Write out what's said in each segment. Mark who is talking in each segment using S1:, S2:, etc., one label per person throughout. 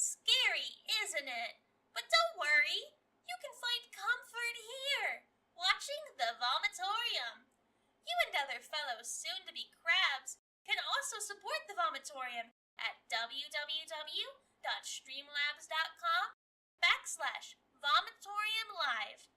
S1: scary, isn't it? But don't worry, you can find comfort here, watching the Vomitorium. You and other fellow soon-to-be crabs can also support the Vomitorium at www.streamlabs.com/Vomitorium Live.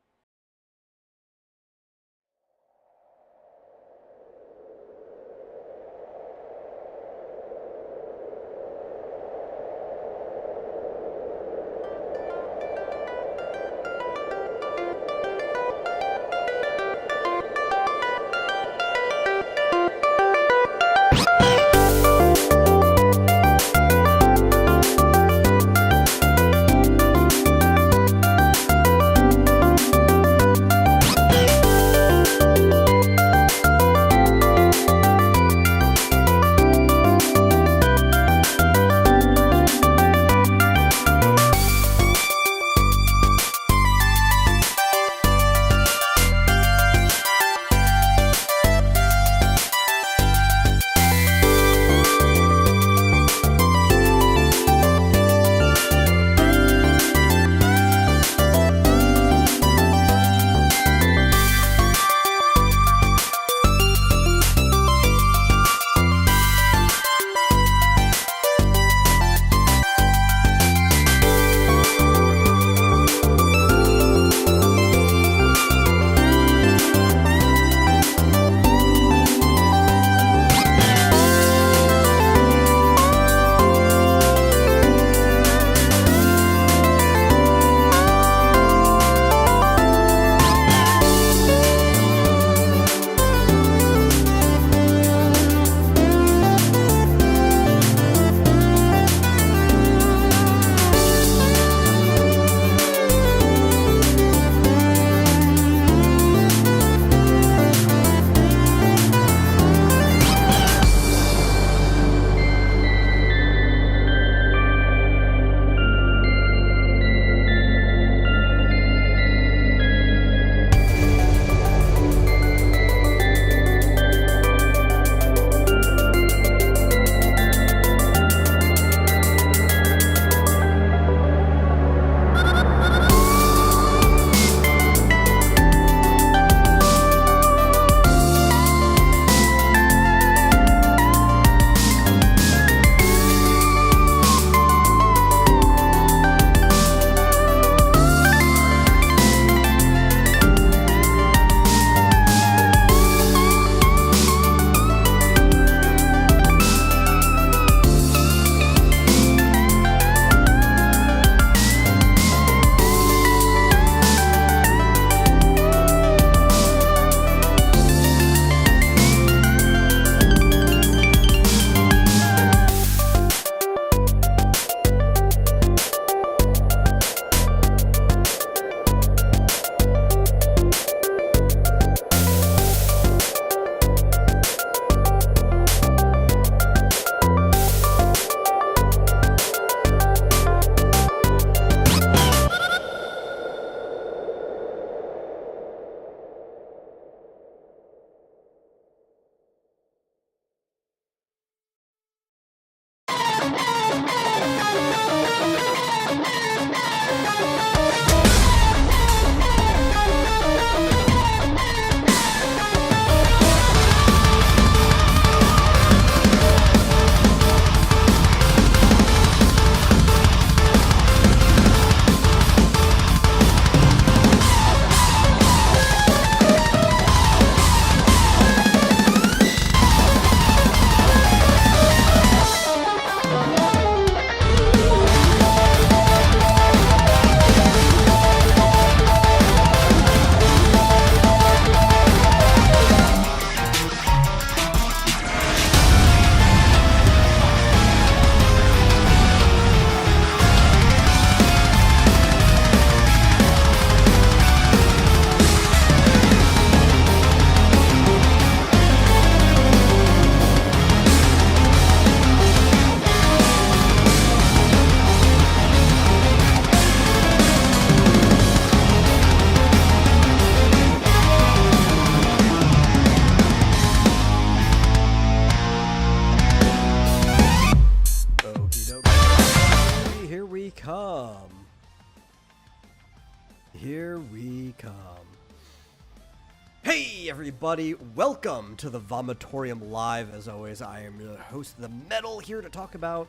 S2: Hey everybody, welcome to the Vomitorium Live. As always, I am your host, The Metal, here to talk about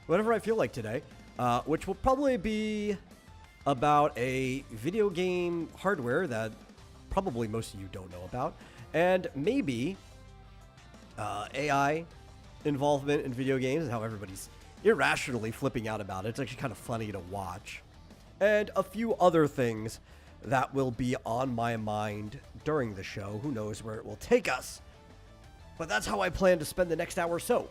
S2: whatever I feel like today, which will probably be about a video game hardware that probably most of you don't know about, and maybe AI involvement in video games and how everybody's irrationally flipping out about it. It's actually kind of funny to watch. And a few other things that will be on my mind during the show. Who knows where it will take us? But that's how I plan to spend the next hour or so.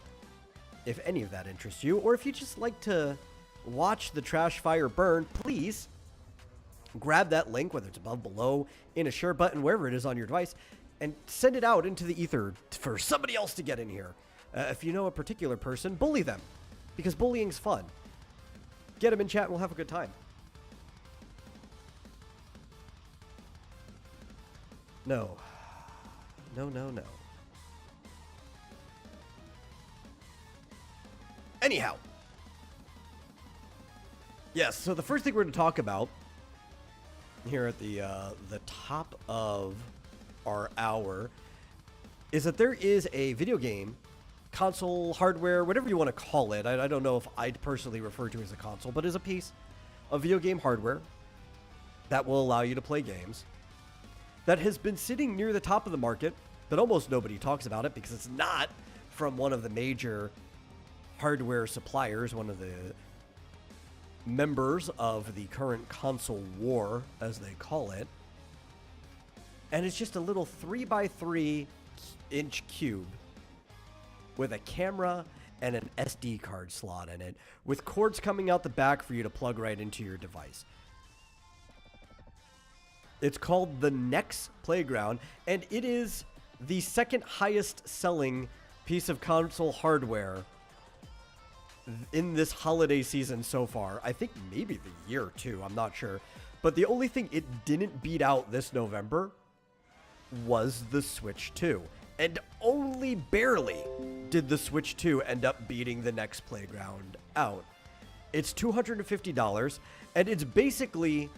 S2: If any of that interests you, or if you just like to watch the trash fire burn, please grab that link, whether it's above, below, in a share button, wherever it is on your device, and send it out into the ether for somebody else to get in here. If you know a particular person, bully them, because bullying's fun. Get them in chat and we'll have a good time. No. No, no, no. Anyhow. Yes, so the first thing we're going to talk about here at the top of our hour is that there is a video game, console, hardware, whatever you want to call it. I don't know if I'd personally refer to it as a console, but is a piece of video game hardware that will allow you to play games that has been sitting near the top of the market, but almost nobody talks about it because it's not from one of the major hardware suppliers, one of the members of the current console war, as they call it. And it's just a little 3x3 inch cube with a camera and an SD card slot in it, with cords coming out the back for you to plug right into your device. It's called the Next Playground, and it is the second highest selling piece of console hardware in this holiday season so far. I think maybe the year too, I'm not sure. But the only thing it didn't beat out this November was the Switch 2. And only barely did the Switch 2 end up beating the Next Playground out. It's $250, and it's basically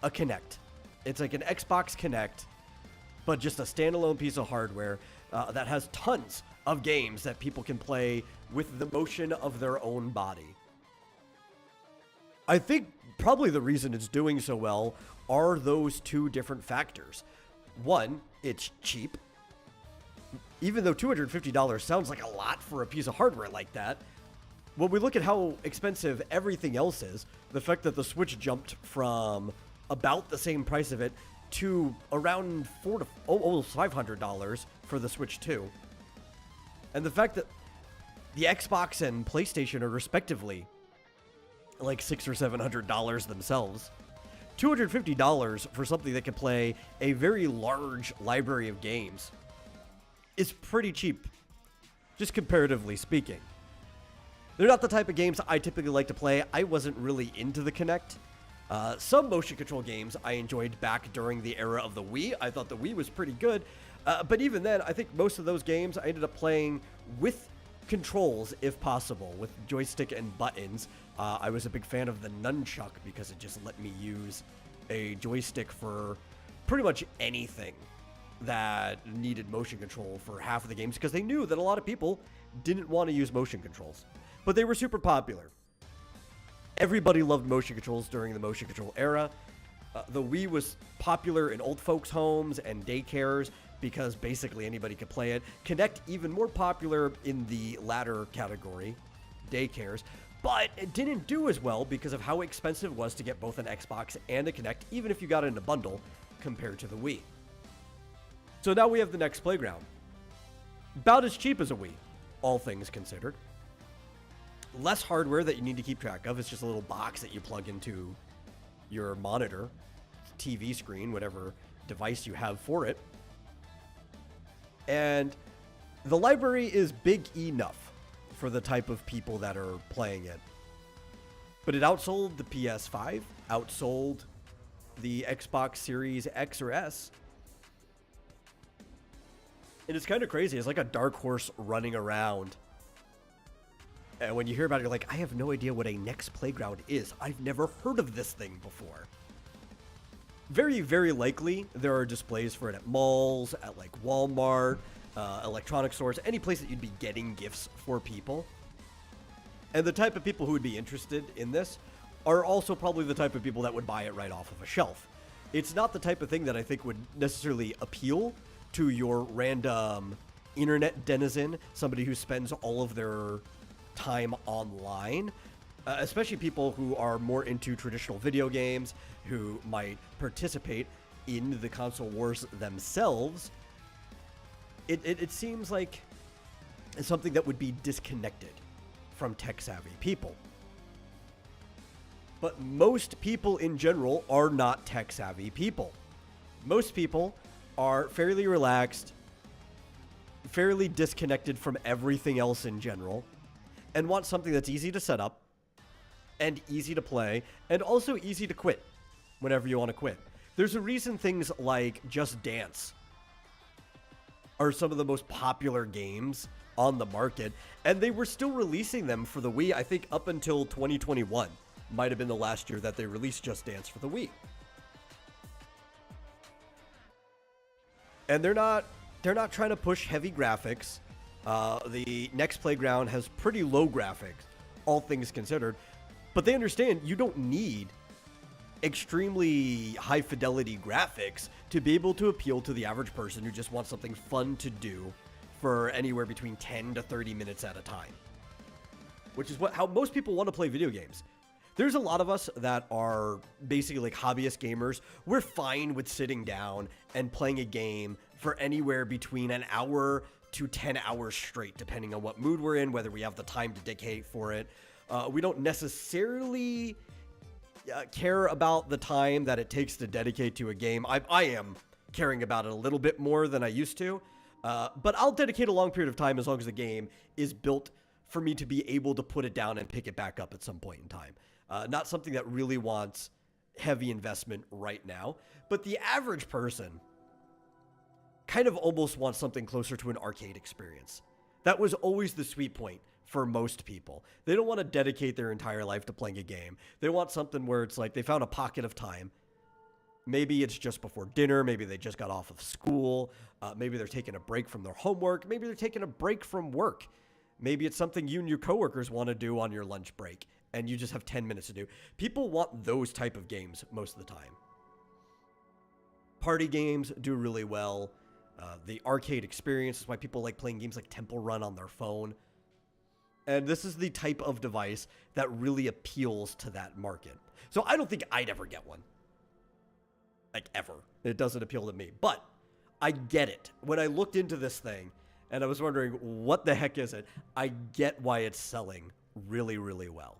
S2: a Kinect. It's like an Xbox Kinect, but just a standalone piece of hardware that has tons of games that people can play with the motion of their own body. I think probably the reason it's doing so well are those two different factors. One, it's cheap. Even though $250 sounds like a lot for a piece of hardware like that, when we look at how expensive everything else is, the fact that the Switch jumped from about the same price of it to around almost $500 for the Switch 2. And the fact that the Xbox and PlayStation are respectively like $600 or $700 themselves. $250 for something that can play a very large library of games is pretty cheap, just comparatively speaking. They're not the type of games I typically like to play. I wasn't really into the Kinect. Some motion control games I enjoyed back during the era of the Wii. I thought the Wii was pretty good. But even then, I think most of those games I ended up playing with controls, if possible, with joystick and buttons. I was a big fan of the nunchuck because it just let me use a joystick for pretty much anything that needed motion control for half of the games, because they knew that a lot of people didn't want to use motion controls. But they were super popular. Everybody loved motion controls during the motion control era. The Wii was popular in old folks' homes and daycares because basically anybody could play it. Kinect even more popular in the latter category, daycares. But it didn't do as well because of how expensive it was to get both an Xbox and a Kinect, even if you got it in a bundle, compared to the Wii. So now we have the Next Playground. About as cheap as a Wii, all things considered. Less hardware that you need to keep track of. It's just a little box that you plug into your monitor, TV screen, whatever device you have for it. And the library is big enough for the type of people that are playing it. But it outsold the PS5, outsold the Xbox Series X or S. And it's kind of crazy. It's like a dark horse running around. And when you hear about it, you're like, I have no idea what a Next Playground is. I've never heard of this thing before. Very, very likely there are displays for it at malls, at like Walmart, electronic stores, any place that you'd be getting gifts for people. And the type of people who would be interested in this are also probably the type of people that would buy it right off of a shelf. It's not the type of thing that I think would necessarily appeal to your random internet denizen, somebody who spends all of their time online, especially people who are more into traditional video games, who might participate in the console wars themselves. It seems like something that would be disconnected from tech-savvy people. But most people in general are not tech-savvy people. Most people are fairly relaxed, fairly disconnected from everything else in general, and want something that's easy to set up, and easy to play, and also easy to quit whenever you want to quit. There's a reason things like Just Dance are some of the most popular games on the market, and they were still releasing them for the Wii, I think up until 2021. Might have been the last year that they released Just Dance for the Wii. And they're not trying to push heavy graphics. The next Playground has pretty low graphics, all things considered. But they understand you don't need extremely high fidelity graphics to be able to appeal to the average person who just wants something fun to do for anywhere between 10 to 30 minutes at a time. Which is how most people want to play video games. There's a lot of us that are basically like hobbyist gamers. We're fine with sitting down and playing a game for anywhere between an hour to 10 hours straight, depending on what mood we're in, whether we have the time to dedicate for it. We don't necessarily care about the time that it takes to dedicate to a game. I am caring about it a little bit more than I used to, but I'll dedicate a long period of time as long as the game is built for me to be able to put it down and pick it back up at some point in time. Not something that really wants heavy investment right now, but the average person kind of almost wants something closer to an arcade experience. That was always the sweet point for most people. They don't want to dedicate their entire life to playing a game. They want something where it's like they found a pocket of time. Maybe it's just before dinner. Maybe they just got off of school. Maybe they're taking a break from their homework. Maybe they're taking a break from work. Maybe it's something you and your coworkers want to do on your lunch break, and you just have 10 minutes to do. People want those type of games most of the time. Party games do really well. The arcade experience is why people like playing games like Temple Run on their phone. And this is the type of device that really appeals to that market. So I don't think I'd ever get one. Like, ever. It doesn't appeal to me. But I get it. When I looked into this thing, and I was wondering, what the heck is it? I get why it's selling really, really well.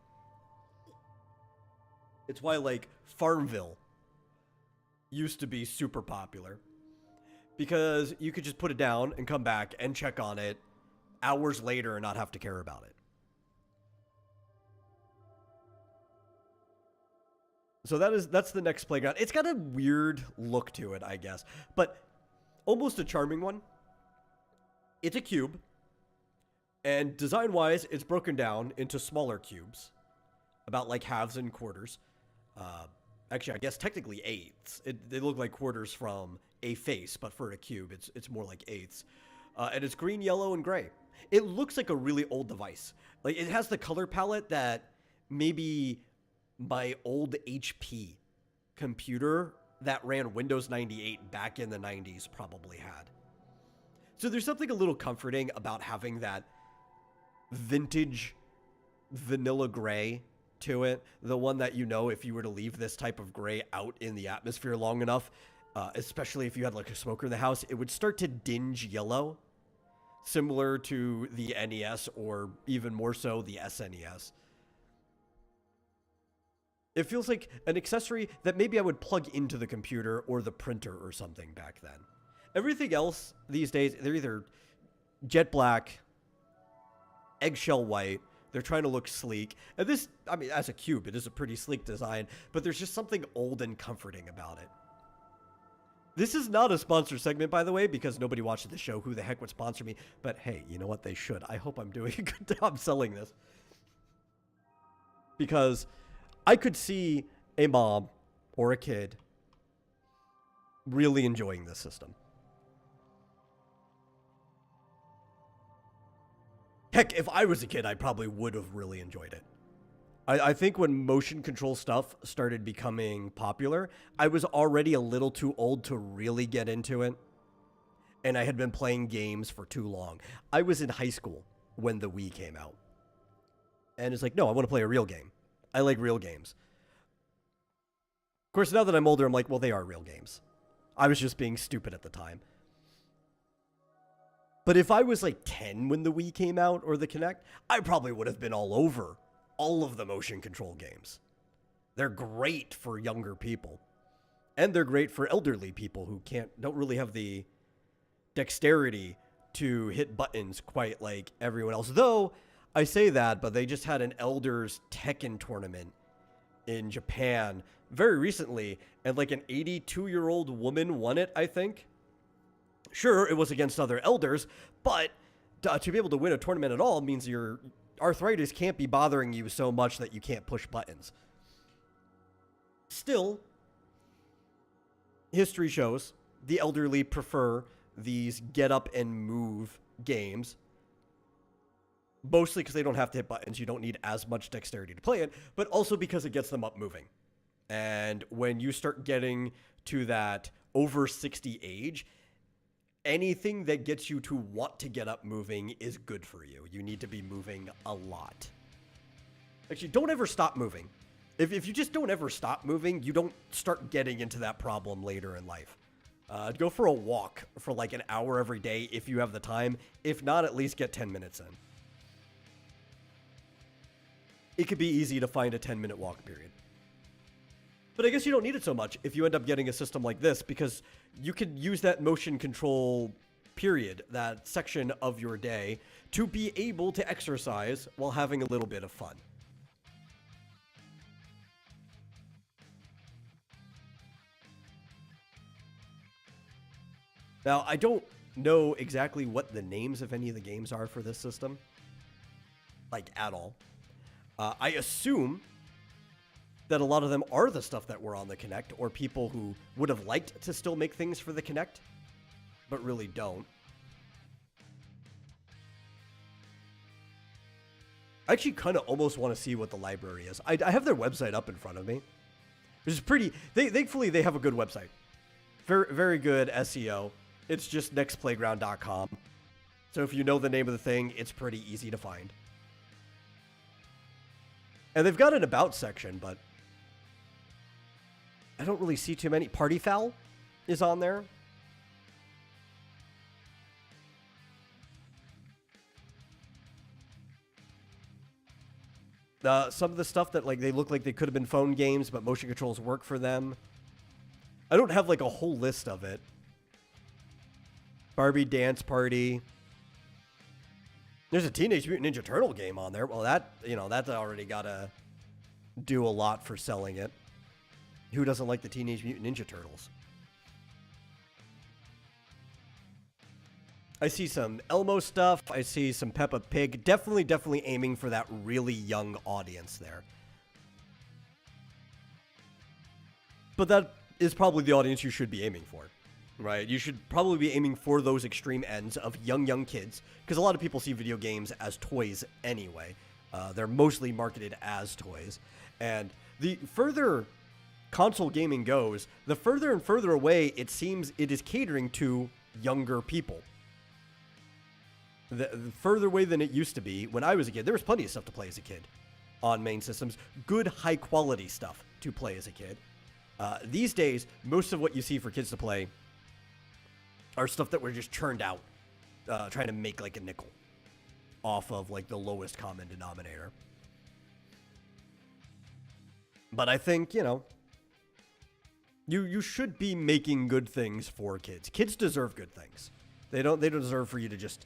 S2: It's why, like, Farmville used to be super popular. Because you could just put it down and come back and check on it hours later and not have to care about it. So that's the next Playground. It's got a weird look to it, I guess, but almost a charming one. It's a cube, and design-wise, it's broken down into smaller cubes, about like halves and quarters. Actually, I guess technically eighths. They look like quarters from a face, but for a cube, it's more like eighths. And it's green, yellow, and gray. It looks like a really old device. Like, it has the color palette that maybe my old HP computer that ran Windows 98 back in the 90s probably had. So there's something a little comforting about having that vintage vanilla gray to it. The one that, you know, if you were to leave this type of gray out in the atmosphere long enough, especially if you had like a smoker in the house, it would start to dinge yellow, similar to the NES or even more so the SNES. It feels like an accessory that maybe I would plug into the computer or the printer or something back then. Everything else these days, they're either jet black, eggshell white. They're trying to look sleek. And this, I mean, as a cube, it is a pretty sleek design, but there's just something old and comforting about it. This is not a sponsored segment, by the way, because nobody watches the show. Who the heck would sponsor me? But hey, you know what? They should. I hope I'm doing a good job selling this. Because I could see a mom or a kid really enjoying this system. Heck, if I was a kid, I probably would have really enjoyed it. I think when motion control stuff started becoming popular, I was already a little too old to really get into it. And I had been playing games for too long. I was in high school when the Wii came out. And it's like, no, I want to play a real game. I like real games. Of course, now that I'm older, I'm like, well, they are real games. I was just being stupid at the time. But if I was like 10 when the Wii came out or the Kinect, I probably would have been all over all of the motion control games. They're great for younger people. And they're great for elderly people who don't really have the dexterity to hit buttons quite like everyone else. Though, I say that, but they just had an Elders Tekken tournament in Japan very recently, and like an 82-year-old woman won it, I think. Sure, it was against other elders, but to be able to win a tournament at all means your arthritis can't be bothering you so much that you can't push buttons. Still, history shows the elderly prefer these get up and move games, mostly because they don't have to hit buttons. You don't need as much dexterity to play it, but also because it gets them up moving. And when you start getting to that over 60 age, anything that gets you to want to get up moving is good for you. You need to be moving a lot. Actually, don't ever stop moving. If you just don't ever stop moving, you don't start getting into that problem later in life. Go for a walk for like an hour every day if you have the time. If not, at least get 10 minutes in. It could be easy to find a 10-minute walk period. But I guess you don't need it so much if you end up getting a system like this, because you could use that motion control period, that section of your day, to be able to exercise while having a little bit of fun. Now, I don't know exactly what the names of any of the games are for this system, like at all. I assume that a lot of them are the stuff that were on the Kinect, or people who would have liked to still make things for the Kinect, but really don't. I actually kind of almost want to see what the library is. I have their website up in front of me, which is pretty... Thankfully, they have a good website. Very, very good SEO. It's just nextplayground.com. So if you know the name of the thing, it's pretty easy to find. And they've got an about section, but I don't really see too many. Party Foul is on there. Some of the stuff that like they look like they could have been phone games, but motion controls work for them. I don't have like a whole list of it. Barbie Dance Party. There's a Teenage Mutant Ninja Turtle game on there. Well, that's already got to do a lot for selling it. Who doesn't like the Teenage Mutant Ninja Turtles? I see some Elmo stuff. I see some Peppa Pig. Definitely aiming for that really young audience there. But that is probably the audience you should be aiming for. Right, you should probably be aiming for those extreme ends of young kids, because a lot of people see video games as toys anyway. They're mostly marketed as toys. And the further console gaming goes, the further and further away it seems it is catering to younger people. The further away than it used to be. When I was a kid, there was plenty of stuff to play as a kid on main systems. Good, high-quality stuff to play as a kid. These days, most of what you see for kids to play are stuff that were just churned out, trying to make like a nickel off of like the lowest common denominator. But I think, you should be making good things for kids. Kids deserve good things. They don't deserve for you to just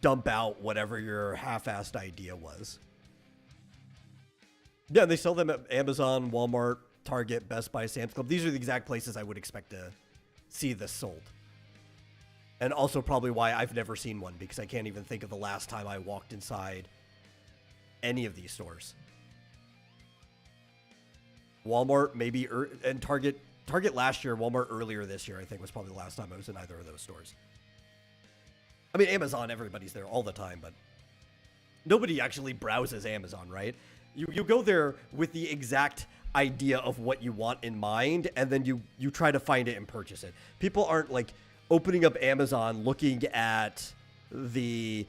S2: dump out whatever your half-assed idea was. Yeah, they sell them at Amazon, Walmart, Target, Best Buy, Sam's Club. These are the exact places I would expect to see this sold. And also probably why I've never seen one, because I can't even think of the last time I walked inside any of these stores. Walmart, maybe, and Target Target last year, Walmart earlier this year, I think was probably the last time I was in either of those stores. I mean, Amazon, everybody's there all the time, but nobody actually browses Amazon, right? You go there with the exact idea of what you want in mind, and then you try to find it and purchase it. People aren't like opening up Amazon, looking at the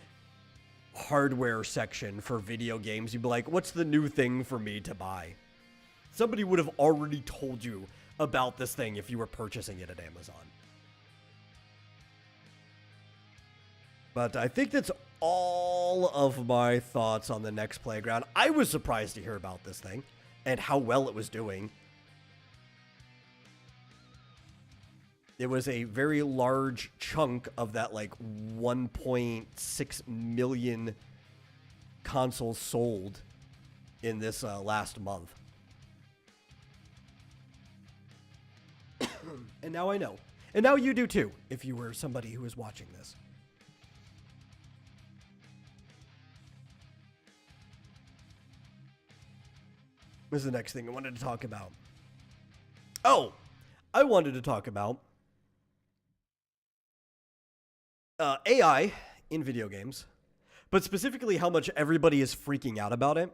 S2: hardware section for video games. You'd be like, what's the new thing for me to buy? Somebody would have already told you about this thing if you were purchasing it at Amazon. But I think that's all of my thoughts on the Next Playground. I was surprised to hear about this thing and how well it was doing. It was a very large chunk of that, like, 1.6 million consoles sold in this last month. And now I know. And now you do too, if you were somebody who was watching this. This is the next thing I wanted to talk about. Oh, I wanted to talk about AI in video games, but specifically how much everybody is freaking out about it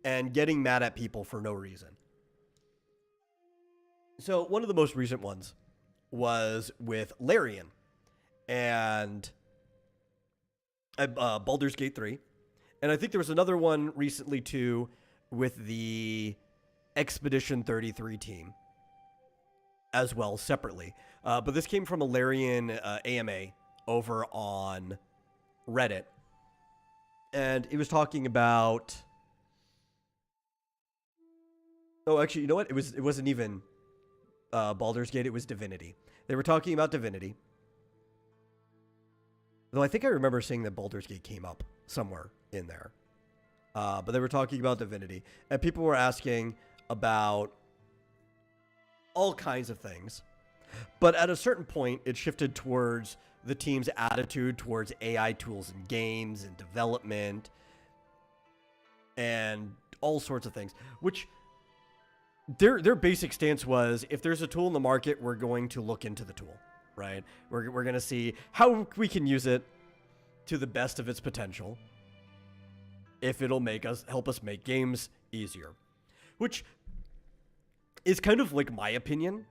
S2: and getting mad at people for no reason. So one of the most recent ones was with Larian and Baldur's Gate 3. And I think there was another one recently too with the Expedition 33 team as well, separately. But this came from a Larian AMA over on Reddit. And it was talking about... Oh, actually, you know what? It wasn't even Baldur's Gate, it was Divinity. They were talking about Divinity. Though I think I remember seeing that Baldur's Gate came up somewhere in there. But they were talking about Divinity. And people were asking about all kinds of things. But at a certain point, it shifted towards the team's attitude towards AI tools in games and development and all sorts of things. Which their basic stance was, if there's a tool in the market, we're going to look into the tool, right? We're going to see how we can use it to the best of its potential, if it'll help us make games easier. Which is kind of like my opinion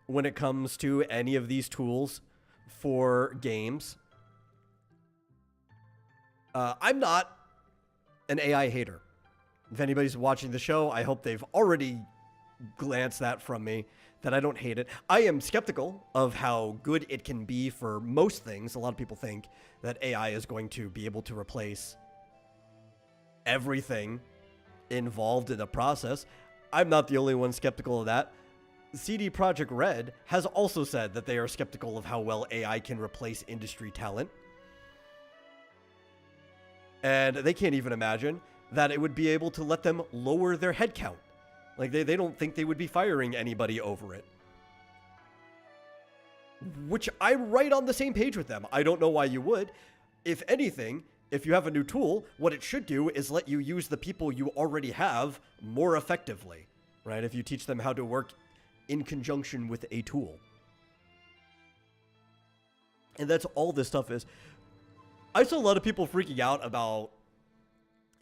S2: when it comes to any of these tools for games. I'm not an AI hater. If anybody's watching the show, I hope they've already glanced that from me, that I don't hate it. I am skeptical of how good it can be for most things. A lot of people think that AI is going to be able to replace everything involved in the process. I'm not the only one skeptical of that. CD Projekt Red has also said that they are skeptical of how well AI can replace industry talent. And they can't even imagine that it would be able to let them lower their headcount. Like, they don't think they would be firing anybody over it. Which I'm right on the same page with them. I don't know why you would. If anything, if you have a new tool, what it should do is let you use the people you already have more effectively, right? If you teach them how to work in conjunction with a tool. And that's all this stuff is. I saw a lot of people freaking out about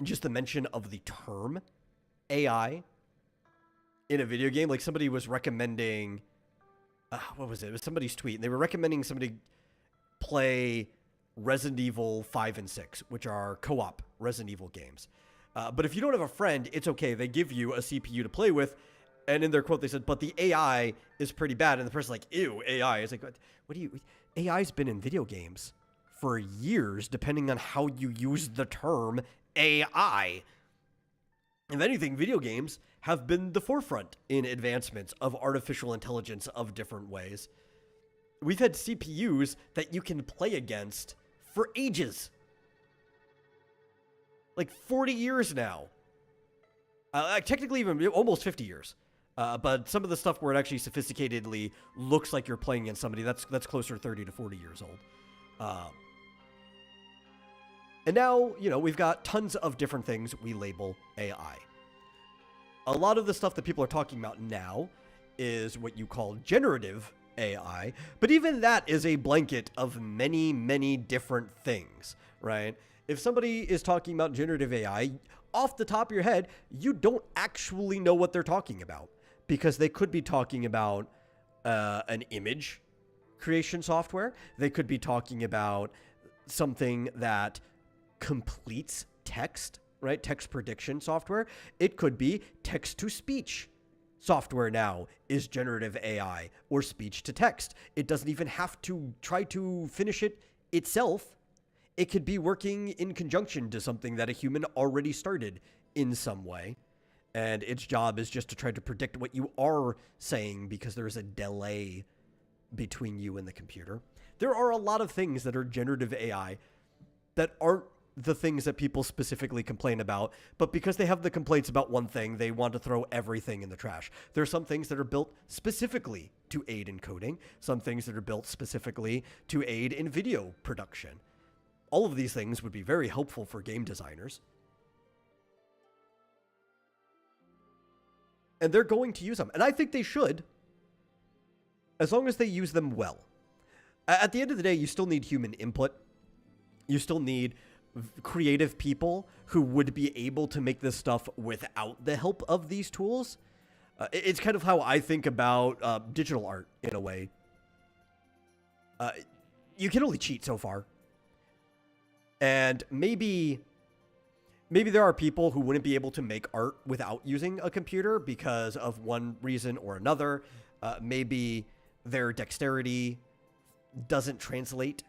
S2: just the mention of the term AI in a video game. Like, somebody was recommending, what was it? It was somebody's tweet. And they were recommending somebody play Resident Evil 5 and 6, which are co-op Resident Evil games. But if you don't have a friend, it's okay. They give you a CPU to play with. And in their quote, they said, but the AI is pretty bad. And the person's like, ew, AI. It's like, what do you... AI's been in video games for years, depending on how you use the term AI. If anything, video games have been the forefront in advancements of artificial intelligence of different ways. We've had CPUs that you can play against for ages. Like 40 years now. Technically even almost 50 years. But some of the stuff where it actually sophisticatedly looks like you're playing against somebody, that's closer to 30 to 40 years old. And now, we've got tons of different things we label AI. A lot of the stuff that people are talking about now is what you call generative AI, but even that is a blanket of many, many different things, right? If somebody is talking about generative AI, off the top of your head, you don't actually know what they're talking about, because they could be talking about an image creation software. They could be talking about something that completes text, right? Text prediction software. It could be text-to-speech software now is generative AI, or speech to text. It doesn't even have to try to finish it itself. It could be working in conjunction to something that a human already started in some way. And its job is just to try to predict what you are saying, because there's a delay between you and the computer. There are a lot of things that are generative AI that aren't the things that people specifically complain about, but because they have the complaints about one thing, they want to throw everything in the trash. There are some things that are built specifically to aid in coding, some things that are built specifically to aid in video production. All of these things would be very helpful for game designers. And they're going to use them. And I think they should, as long as they use them well. At the end of the day, you still need human input. You still need creative people who would be able to make this stuff without the help of these tools. It's kind of how I think about digital art in a way. You can only cheat so far. And maybe there are people who wouldn't be able to make art without using a computer because of one reason or another. Maybe their dexterity doesn't translate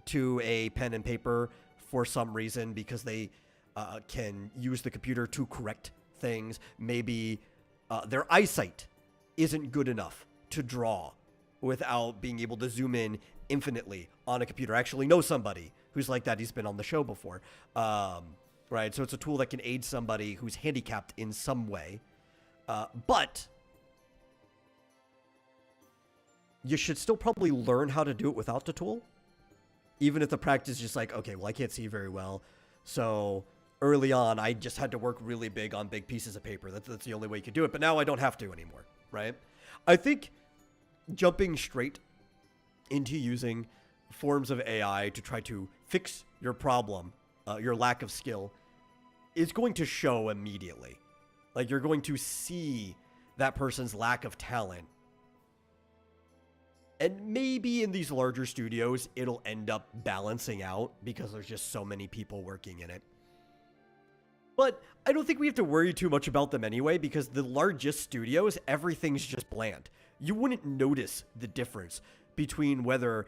S2: to a pen and paper for some reason, because they can use the computer to correct things. Maybe their eyesight isn't good enough to draw without being able to zoom in infinitely on a computer. I actually know somebody who's like that. He's been on the show before. Right? So it's a tool that can aid somebody who's handicapped in some way. But you should still probably learn how to do it without the tool. Even if the practice is just like, okay, well, I can't see very well. So early on, I just had to work really big on big pieces of paper. That's the only way you could do it. But now I don't have to anymore, right? I think jumping straight into using forms of AI to try to fix your problem, your lack of skill, is going to show immediately. Like, you're going to see that person's lack of talent. And maybe in these larger studios, it'll end up balancing out because there's just so many people working in it. But I don't think we have to worry too much about them anyway, because the largest studios, everything's just bland. You wouldn't notice the difference between whether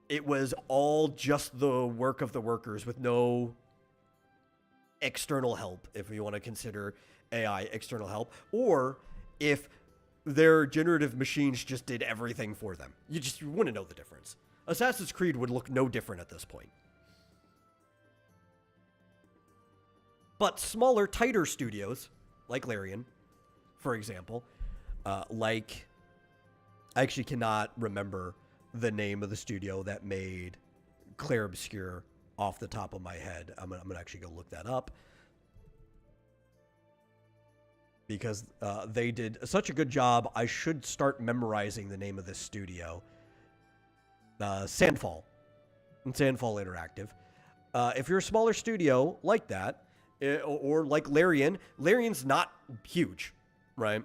S2: it was all just the work of the workers with no external help, if you want to consider AI external help, or if their generative machines just did everything for them. You wouldn't know the difference. Assassin's Creed would look no different at this point. But smaller, tighter studios, like Larian, for example, I actually cannot remember the name of the studio that made Clair Obscur off the top of my head. I'm gonna actually go look that up, because they did such a good job. I should start memorizing the name of this studio. Sandfall. Sandfall Interactive. If you're a smaller studio like that, or like Larian, Larian's not huge, right?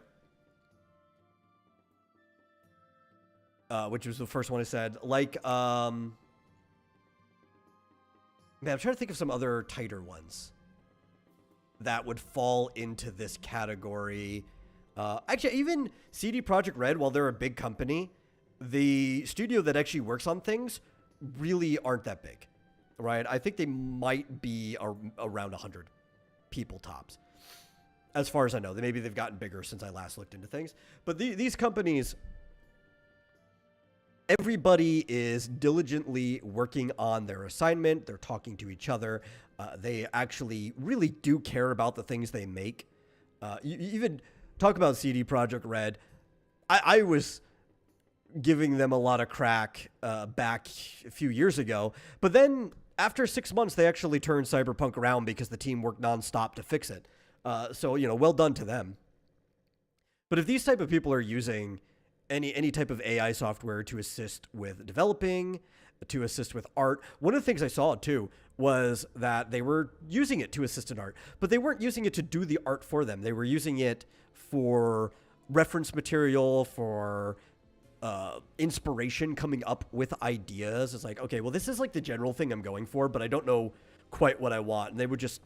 S2: Which was the first one I said. Like, man, I'm trying to think of some other tighter ones that would fall into this category. Actually, even CD Projekt Red, while they're a big company, the studio that actually works on things really aren't that big, right? I think they might be around 100 people tops, as far as I know. Maybe they've gotten bigger since I last looked into things. But these companies, everybody is diligently working on their assignment. They're talking to each other. They actually really do care about the things they make. You even talk about CD Projekt Red. I was giving them a lot of crack back a few years ago. But then after 6 months, they actually turned Cyberpunk around because the team worked nonstop to fix it. So, well done to them. But if these type of people are using any type of AI software to assist with developing, to assist with art, one of the things I saw too was that they were using it to assist in art, but they weren't using it to do the art for them. They were using it for reference material, for inspiration, coming up with ideas. It's like, okay, well, this is like the general thing I'm going for, but I don't know quite what I want. And they would just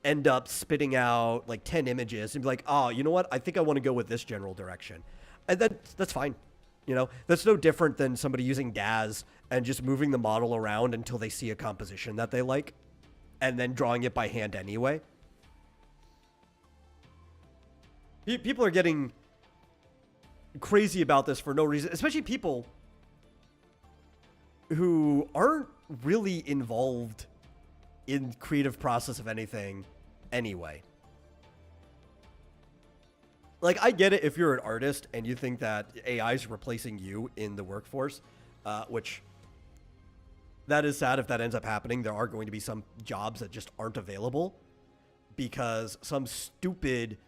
S2: end up spitting out like 10 images and be like, oh, you know what? I think I want to go with this general direction. And that's fine. You know, that's no different than somebody using DAZ and just moving the model around until they see a composition that they like and then drawing it by hand anyway. People are getting crazy about this for no reason, especially people who aren't really involved in creative process of anything anyway. Like, I get it if you're an artist and you think that AI is replacing you in the workforce, which that is sad if that ends up happening. There are going to be some jobs that just aren't available because some stupid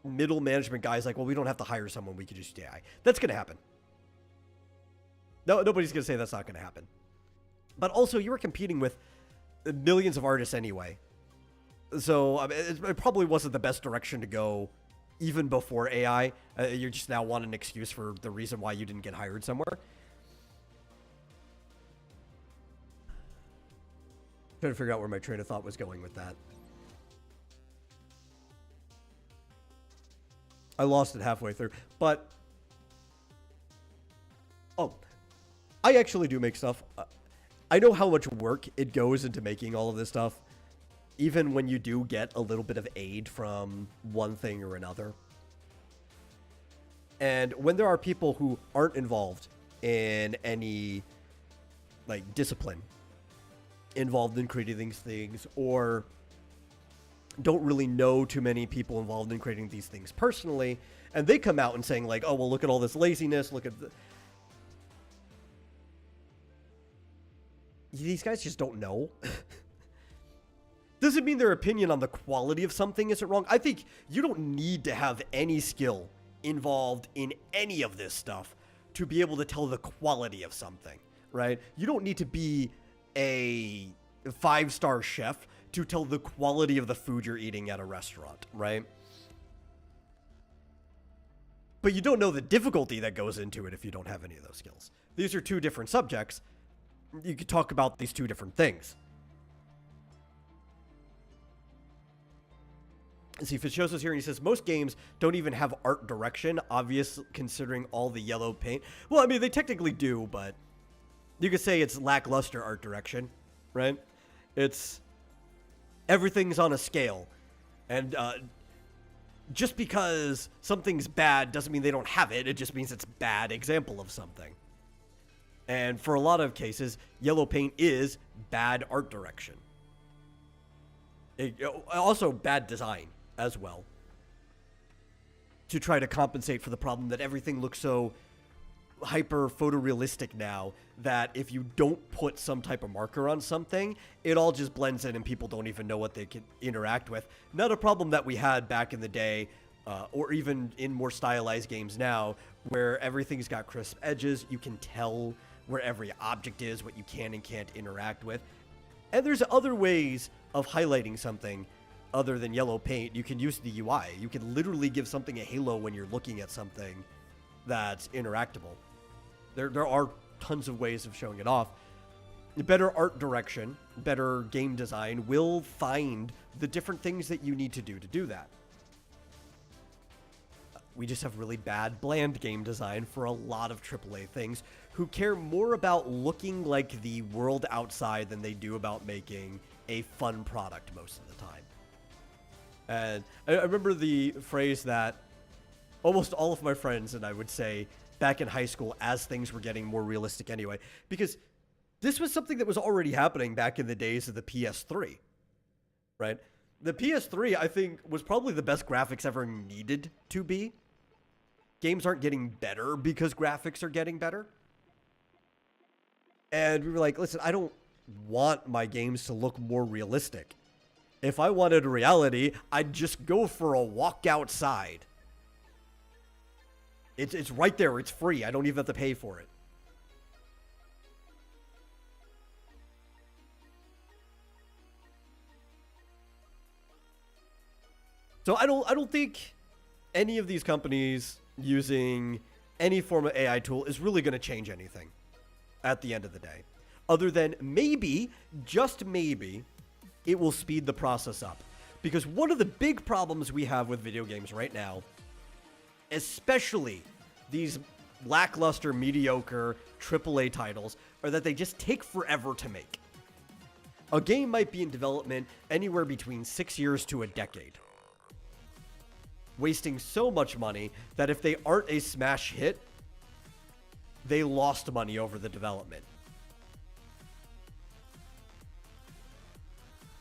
S2: middle management guy is like, well, we don't have to hire someone. We could just use AI. That's going to happen. No, nobody's going to say that's not going to happen. But also, you were competing with millions of artists anyway. So I mean, it probably wasn't the best direction to go even before AI. You just now want an excuse for the reason why you didn't get hired somewhere. Trying to figure out where my train of thought was going with that. I lost it halfway through. But, oh, I actually do make stuff. I know how much work it goes into making all of this stuff, even when you do get a little bit of aid from one thing or another. And when there are people who aren't involved in any, like, discipline, involved in creating these things, or don't really know too many people involved in creating these things personally, and they come out and saying, like, oh, well, look at all this laziness, look at these guys just don't know. Doesn't mean their opinion on the quality of something isn't wrong. I think you don't need to have any skill involved in any of this stuff to be able to tell the quality of something, right? You don't need to be a 5-star chef to tell the quality of the food you're eating at a restaurant, right? But you don't know the difficulty that goes into it if you don't have any of those skills. These are two different subjects. You could talk about these two different things. See, if it shows us here, and he says, most games don't even have art direction, obvious considering all the yellow paint. Well, I mean, they technically do, but you could say it's lackluster art direction, right? It's everything's on a scale. And just because something's bad doesn't mean they don't have it. It just means it's a bad example of something. And for a lot of cases, yellow paint is bad art direction. Also bad design as well, to try to compensate for the problem that everything looks so hyper photorealistic now that if you don't put some type of marker on something, it all just blends in and people don't even know what they can interact with. Not a problem that we had back in the day, or even in more stylized games now, where everything's got crisp edges. You can tell where every object is, what you can and can't interact with. And there's other ways of highlighting something other than yellow paint. You can use the UI. You can literally give something a halo when you're looking at something that's interactable. There are tons of ways of showing it off. Better art direction, better game design will find the different things that you need to do that. We just have really bad, bland game design for a lot of AAA things who care more about looking like the world outside than they do about making a fun product most of the time. And I remember the phrase that almost all of my friends and I would say back in high school as things were getting more realistic anyway, because this was something that was already happening back in the days of the PS3, right? The PS3, I think, was probably the best graphics ever needed to be. Games aren't getting better because graphics are getting better. And we were like, listen, I don't want my games to look more realistic. If I wanted a reality, I'd just go for a walk outside It's right there. It's free. I don't even have to pay for it. So I don't think any of these companies using any form of AI tool is really going to change anything at the end of the day. Other than maybe, just maybe, it will speed the process up. Because one of the big problems we have with video games right now, especially these lackluster, mediocre AAA titles, are that they just take forever to make. A game might be in development anywhere between 6 years to a decade, wasting so much money that if they aren't a smash hit, they lost money over the development.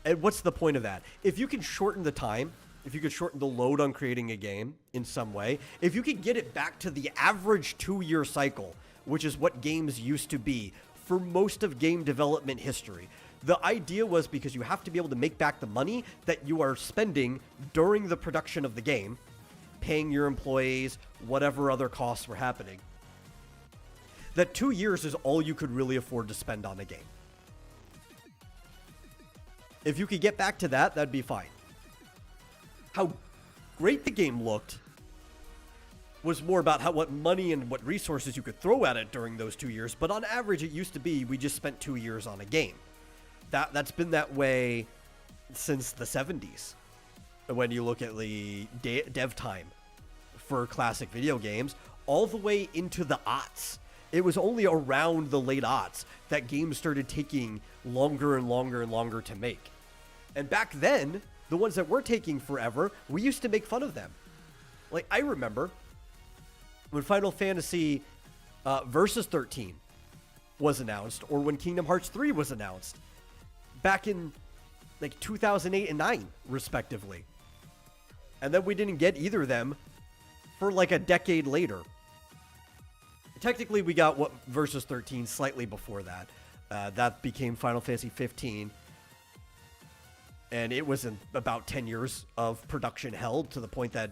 S2: And what's the point of that? If you can shorten the time, if you could shorten the load on creating a game in some way, if you could get it back to the average 2-year cycle, which is what games used to be for most of game development history. The idea was because you have to be able to make back the money that you are spending during the production of the game, paying your employees, whatever other costs were happening. That 2 years is all you could really afford to spend on a game. If you could get back to that, that'd be fine. How great the game looked was more about what money and what resources you could throw at it during those 2 years. But on average, it used to be we just spent 2 years on a game. That's been that way since the 70s. When you look at the dev time for classic video games, all the way into the aughts. It was only around the late aughts that games started taking longer and longer and longer to make. And back then, the ones that were taking forever, we used to make fun of them. Like, I remember when Final Fantasy Versus 13 was announced, or when Kingdom Hearts 3 was announced, back in like 2008 and 9, respectively. And then we didn't get either of them for like a decade later. Technically, we got what Versus 13 slightly before that. That became Final Fantasy 15. And it was in about 10 years of production held to the point that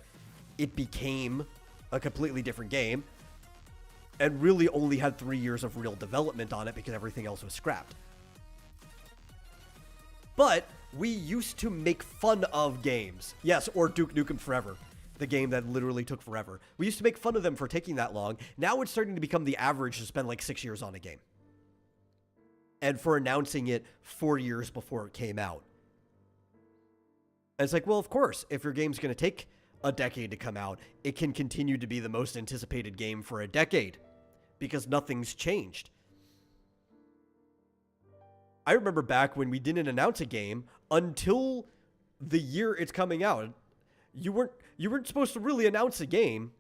S2: it became a completely different game. And really only had 3 years of real development on it because everything else was scrapped. But we used to make fun of games. Yes, or Duke Nukem Forever. The game that literally took forever. We used to make fun of them for taking that long. Now it's starting to become the average to spend like 6 years on a game. And for announcing it 4 years before it came out. And it's like, well, of course, if your game's going to take a decade to come out, it can continue to be the most anticipated game for a decade. Because nothing's changed. I remember back when we didn't announce a game until the year it's coming out. You weren't supposed to really announce a game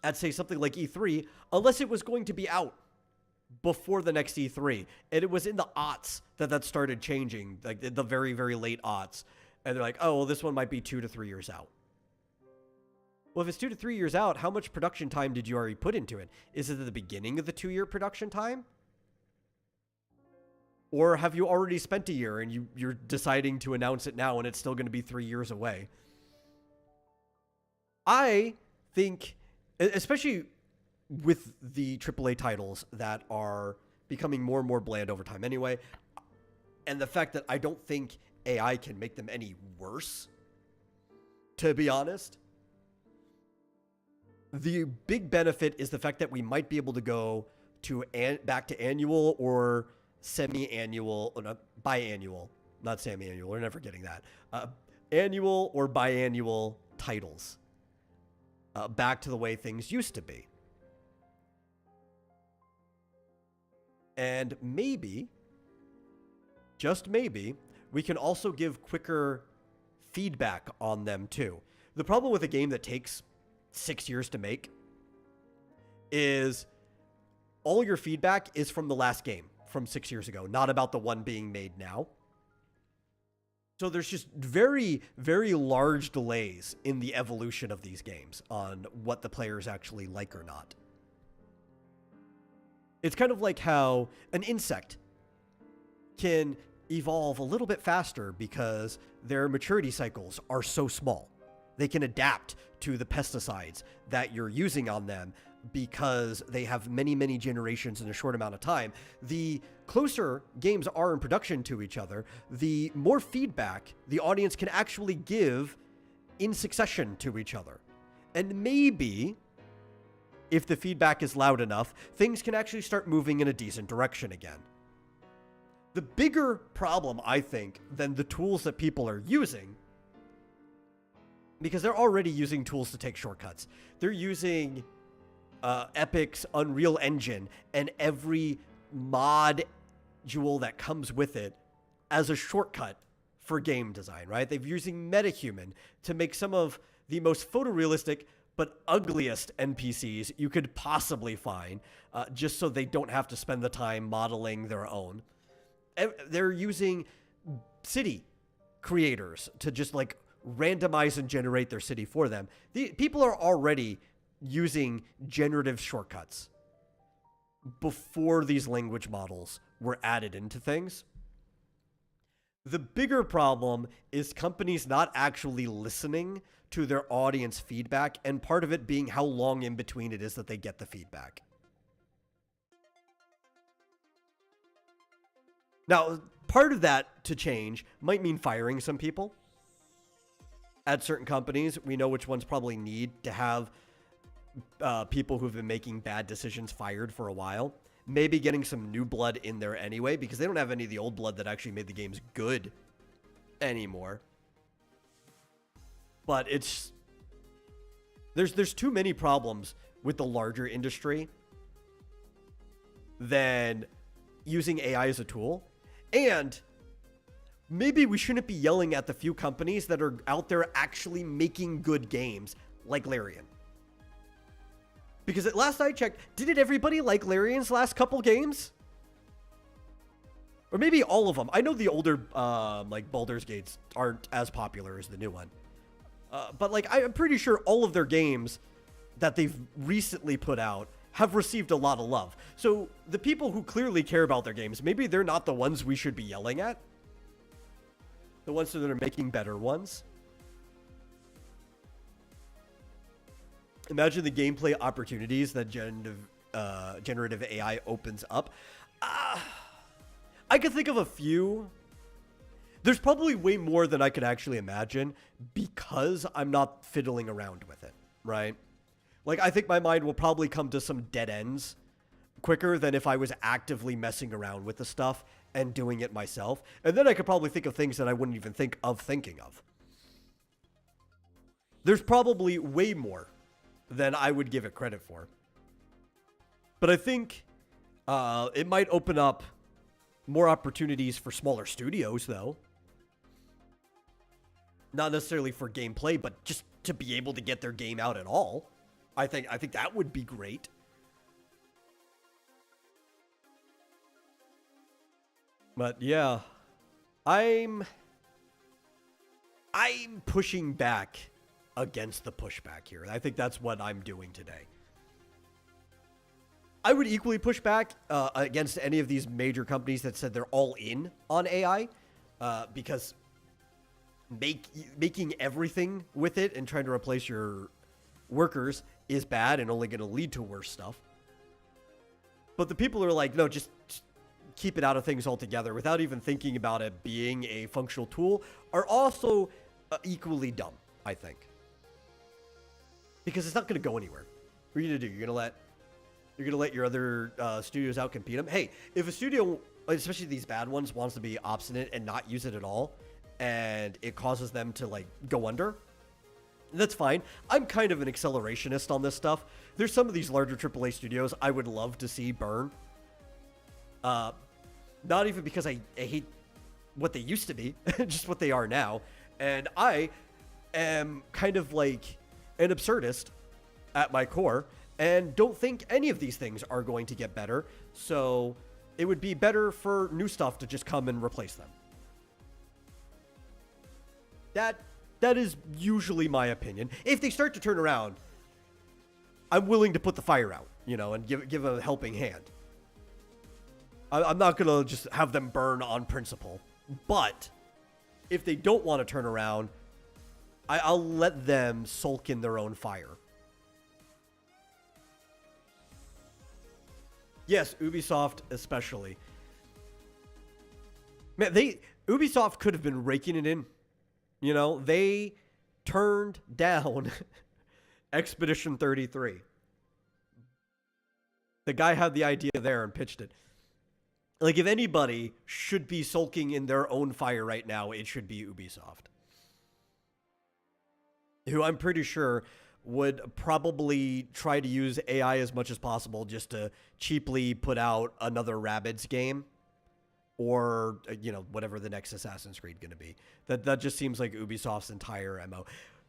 S2: at, say, something like E3 unless it was going to be out before the next E3. And it was in the aughts that started changing, like the very, very late aughts. And they're like, oh, well, this one might be 2 to 3 years out. Well, if it's 2 to 3 years out, how much production time did you already put into it? Is it at the beginning of the 2-year production time? Or have you already spent a year and you're deciding to announce it now and it's still going to be 3 years away? I think, especially with the AAA titles that are becoming more and more bland over time anyway, and the fact that I don't think AI can make them any worse, to be honest, the big benefit is the fact that we might be able to go to back to annual or semi-annual, or not, biannual, not semi-annual, we're never getting that, annual or biannual titles. Back to the way things used to be. And maybe, just maybe, we can also give quicker feedback on them too. The problem with a game that takes 6 years to make is all your feedback is from the last game from 6 years ago, not about the one being made now. So there's just very, very large delays in the evolution of these games on what the players actually like or not. It's kind of like how an insect can evolve a little bit faster because their maturity cycles are so small. They can adapt to the pesticides that you're using on them because they have many, many generations in a short amount of time. The closer games are in production to each other, the more feedback the audience can actually give in succession to each other. And maybe, if the feedback is loud enough, things can actually start moving in a decent direction again. The bigger problem, I think, than the tools that people are using, because they're already using tools to take shortcuts. They're using Epic's Unreal Engine and every module that comes with it as a shortcut for game design, right? They're using MetaHuman to make some of the most photorealistic but ugliest NPCs you could possibly find, just so they don't have to spend the time modeling their own. They're using city creators to just like randomize and generate their city for them. The people are already using generative shortcuts before these language models were added into things. The bigger problem is companies not actually listening to their audience feedback, and part of it being how long in between it is that they get the feedback. Now, part of that to change might mean firing some people. At certain companies, we know which ones probably need to have people who've been making bad decisions fired for a while. Maybe getting some new blood in there anyway, because they don't have any of the old blood that actually made the games good anymore. But there's too many problems with the larger industry than using AI as a tool. And maybe we shouldn't be yelling at the few companies that are out there actually making good games like Larian. Because at last I checked, didn't everybody like Larian's last couple games? Or maybe all of them. I know the older like Baldur's Gates aren't as popular as the new one. But like I'm pretty sure all of their games that they've recently put out have received a lot of love. So the people who clearly care about their games, maybe they're not the ones we should be yelling at. The ones that are making better ones. Imagine the gameplay opportunities that generative AI opens up. I could think of a few. There's probably way more than I could actually imagine because I'm not fiddling around with it, right? Like, I think my mind will probably come to some dead ends quicker than if I was actively messing around with the stuff and doing it myself. And then I could probably think of things that I wouldn't even think of thinking of. There's probably way more than I would give it credit for. But I think it might open up more opportunities for smaller studios, though. Not necessarily for gameplay, but just to be able to get their game out at all. I think that would be great. But yeah, I'm pushing back against the pushback here. I think that's what I'm doing today. I would equally push back against any of these major companies that said they're all in on AI, because making everything with it and trying to replace your workers is bad and only going to lead to worse stuff. But the people who are like, no, just keep it out of things altogether without even thinking about it being a functional tool are also equally dumb, I think. Because it's not going to go anywhere. What are you going to do? You're going to let your other studios out compete them? Hey, if a studio, especially these bad ones, wants to be obstinate and not use it at all, and it causes them to like go under, that's fine. I'm kind of an accelerationist on this stuff. There's some of these larger AAA studios I would love to see burn. Not even because I hate what they used to be, just what they are now. And I am kind of like an absurdist at my core and don't think any of these things are going to get better. So it would be better for new stuff to just come and replace them. That is usually my opinion. If they start to turn around, I'm willing to put the fire out, and give a helping hand. I'm not going to just have them burn on principle. But if they don't want to turn around, I'll let them sulk in their own fire. Yes, Ubisoft especially. Man, Ubisoft could have been raking it in. You know, they turned down Expedition 33. The guy had the idea there and pitched it. Like, if anybody should be sulking in their own fire right now, it should be Ubisoft. Who I'm pretty sure would probably try to use AI as much as possible just to cheaply put out another Rabbids game. Or, you know, whatever the next Assassin's Creed going to be. That just seems like Ubisoft's entire MO.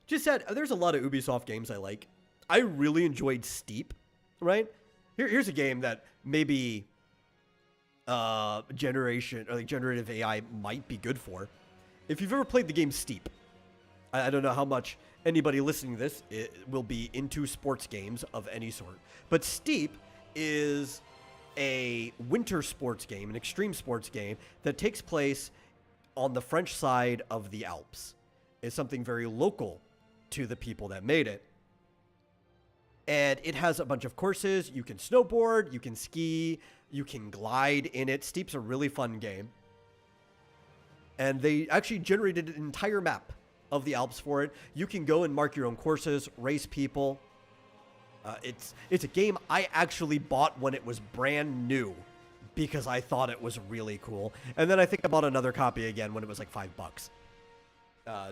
S2: Just said, there's a lot of Ubisoft games I like. I really enjoyed Steep, right? Here's a game that maybe generative AI might be good for. If you've ever played the game Steep, I don't know how much anybody listening to this will be into sports games of any sort, but Steep is a winter sports game, an extreme sports game that takes place on the French side of the Alps. It's something very local to the people that made it. And it has a bunch of courses. You can snowboard, you can ski, you can glide in it. Steep's a really fun game. And they actually generated an entire map of the Alps for it. You can go and mark your own courses, race people. It's a game I actually bought when it was brand new because I thought it was really cool. And then I think I bought another copy again when it was like $5.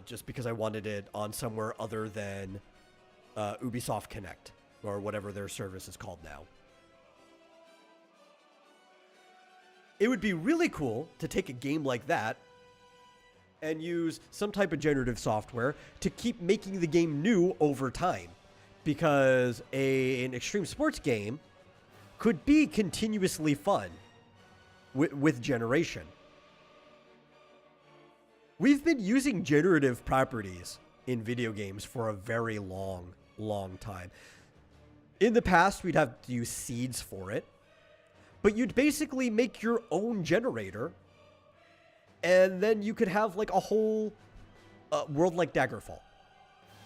S2: Just because I wanted it on somewhere other than Ubisoft Connect or whatever their service is called now. It would be really cool to take a game like that and use some type of generative software to keep making the game new over time. Because an extreme sports game could be continuously fun with generation. We've been using generative properties in video games for a very long time. In the past, we'd have to use seeds for it. But you'd basically make your own generator. And then you could have like a whole world like Daggerfall.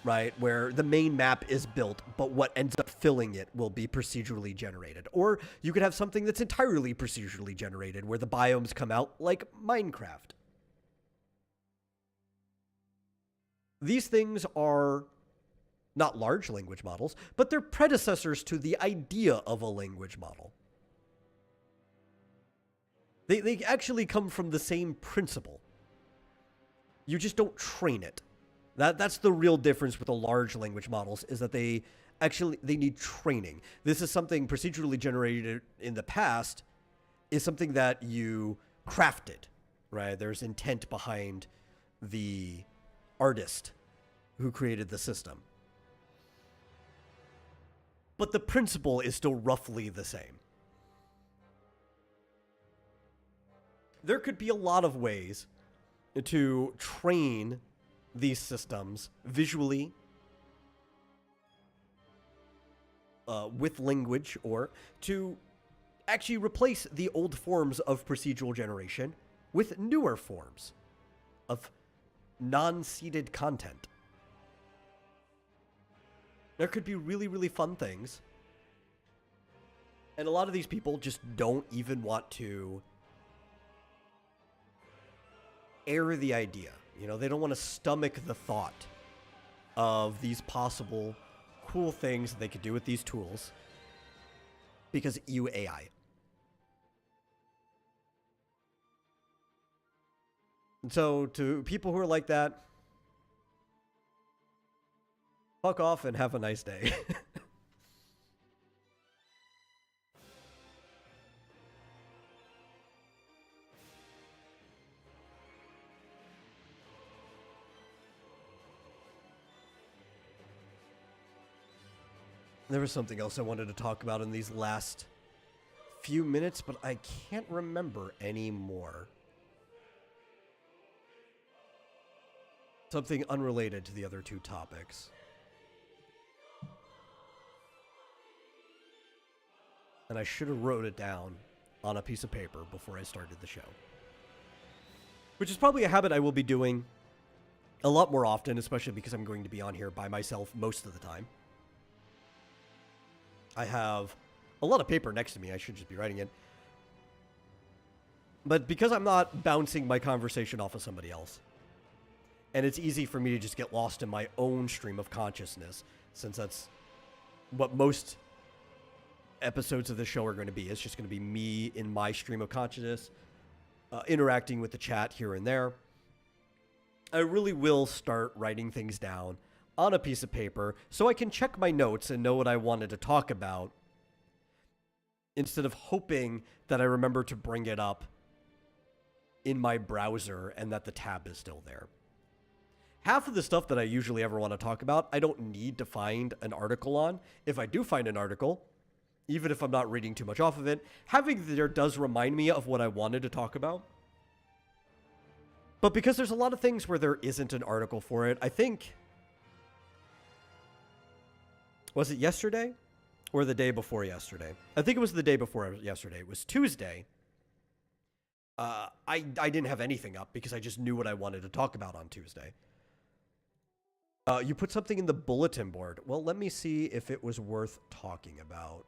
S2: Right, where the main map is built, but what ends up filling it will be procedurally generated. Or you could have something that's entirely procedurally generated, where the biomes come out like Minecraft. These things are not large language models, but they're predecessors to the idea of a language model. They actually come from the same principle. You just don't train it. That's the real difference with the large language models, is that they need training. This is something procedurally generated in the past is something that you crafted, right? There's intent behind the artist who created the system. But the principle is still roughly the same. There could be a lot of ways to train these systems visually with language, or to actually replace the old forms of procedural generation with newer forms of non-seeded content. There could be really fun things. And a lot of these people just don't even want to air the idea. You know, they don't want to stomach the thought of these possible cool things that they could do with these tools because AI. And so to people who are like that, fuck off and have a nice day. There was something else I wanted to talk about in these last few minutes, but I can't remember anymore. Something unrelated to the other two topics. And I should have wrote it down on a piece of paper before I started the show. Which is probably a habit I will be doing a lot more often, especially because I'm going to be on here by myself most of the time. I have a lot of paper next to me. I should just be writing it. But because I'm not bouncing my conversation off of somebody else, and it's easy for me to just get lost in my own stream of consciousness, since that's what most episodes of the show are going to be. It's just going to be me in my stream of consciousness, interacting with the chat here and there. I really will start writing things down on a piece of paper so I can check my notes and know what I wanted to talk about, instead of hoping that I remember to bring it up in my browser and that the tab is still there. Half of the stuff that I usually ever want to talk about, I don't need to find an article on. If I do find an article, even if I'm not reading too much off of it, having it there does remind me of what I wanted to talk about. But because there's a lot of things where there isn't an article for it, I think... Was it yesterday or the day before yesterday? I think it was the day before yesterday. It was Tuesday. I didn't have anything up because I just knew what I wanted to talk about on Tuesday. You put something in the bulletin board. Well, let me see if it was worth talking about.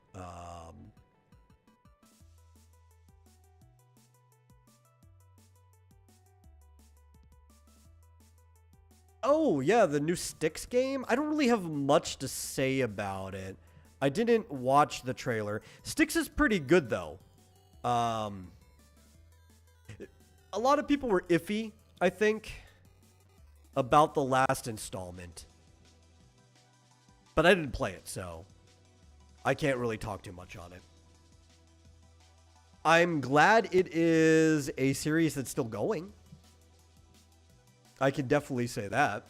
S2: Oh, yeah, the new Styx game. I don't really have much to say about it. I didn't watch the trailer. Styx is pretty good, though. A lot of people were iffy, I think, about the last installment. But I didn't play it, so I can't really talk too much on it. I'm glad it is a series that's still going. I can definitely say that.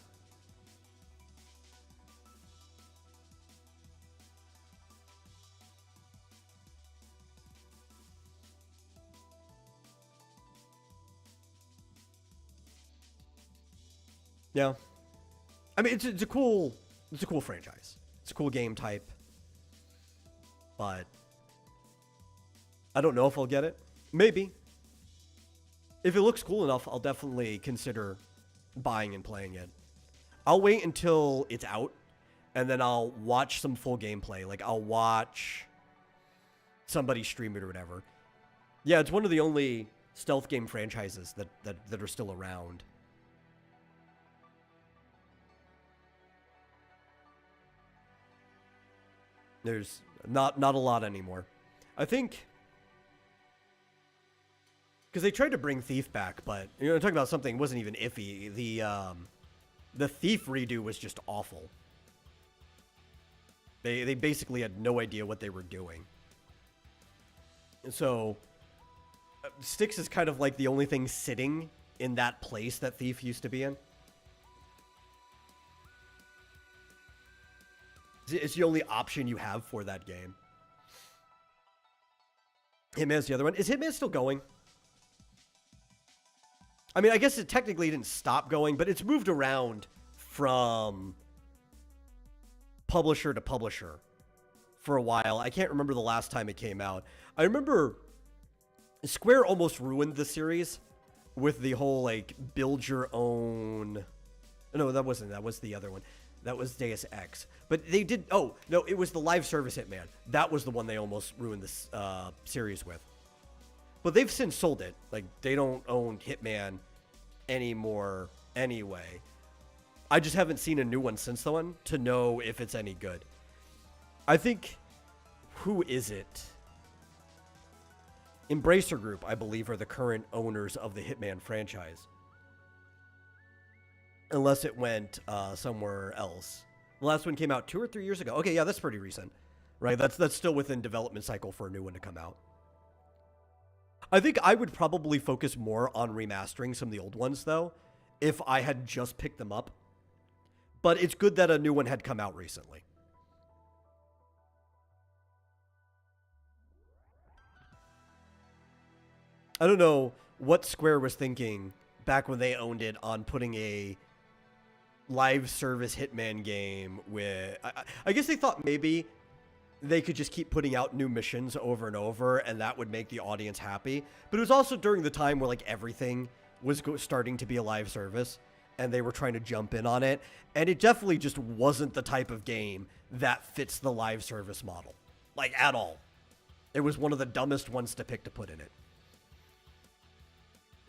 S2: Yeah. I mean, it's a cool franchise. It's a cool game type. But I don't know if I'll get it. Maybe. If it looks cool enough, I'll definitely consider buying and playing it. I'll wait until it's out, and then I'll watch some full gameplay. Like, I'll watch somebody stream it or whatever. Yeah, it's one of the only stealth game franchises that are still around. There's not a lot anymore. I think... Because they tried to bring Thief back, but... You're talking about something wasn't even iffy. The Thief redo was just awful. They basically had no idea what they were doing. And so... Styx is kind of like the only thing sitting in that place that Thief used to be in. It's the only option you have for that game. Hitman's the other one. Is Hitman still going? I mean, I guess it technically didn't stop going, but it's moved around from publisher to publisher for a while. I can't remember the last time it came out. I remember Square almost ruined the series with the whole, like, build your own... No, that wasn't. That was the other one. That was Deus Ex. But they did... Oh, no, it was the live service Hitman. That was the one they almost ruined this series with. But they've since sold it. Like, they don't own Hitman anymore anyway. I just haven't seen a new one since the one to know if it's any good. I think... Who is it? Embracer Group, I believe, are the current owners of the Hitman franchise. Unless it went somewhere else. The last one came out 2 or 3 years ago. Okay, yeah, that's pretty recent. Right, that's still within development cycle for a new one to come out. I think I would probably focus more on remastering some of the old ones, though, if I had just picked them up. But it's good that a new one had come out recently. I don't know what Square was thinking back when they owned it on putting a live service Hitman game with... I guess they thought maybe they could just keep putting out new missions over and over and that would make the audience happy. But it was also during the time where, like, everything was starting to be a live service. and they were trying to jump in on it. And it definitely just wasn't the type of game that fits the live service model, like at all. It was one of the dumbest ones to pick to put in it.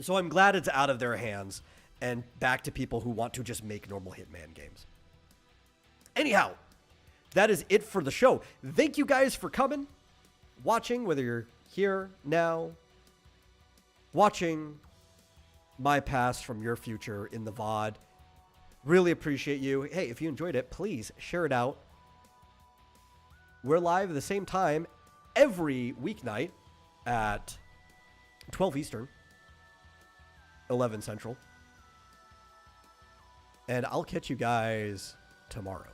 S2: So I'm glad it's out of their hands and back to people who want to just make normal Hitman games. Anyhow, that is it for the show. Thank you guys for coming, watching, whether you're here now, watching my past from your future in the VOD. Really appreciate you. Hey, if you enjoyed it, please share it out. We're live at the same time every weeknight at 12 Eastern, 11 Central. And I'll catch you guys tomorrow.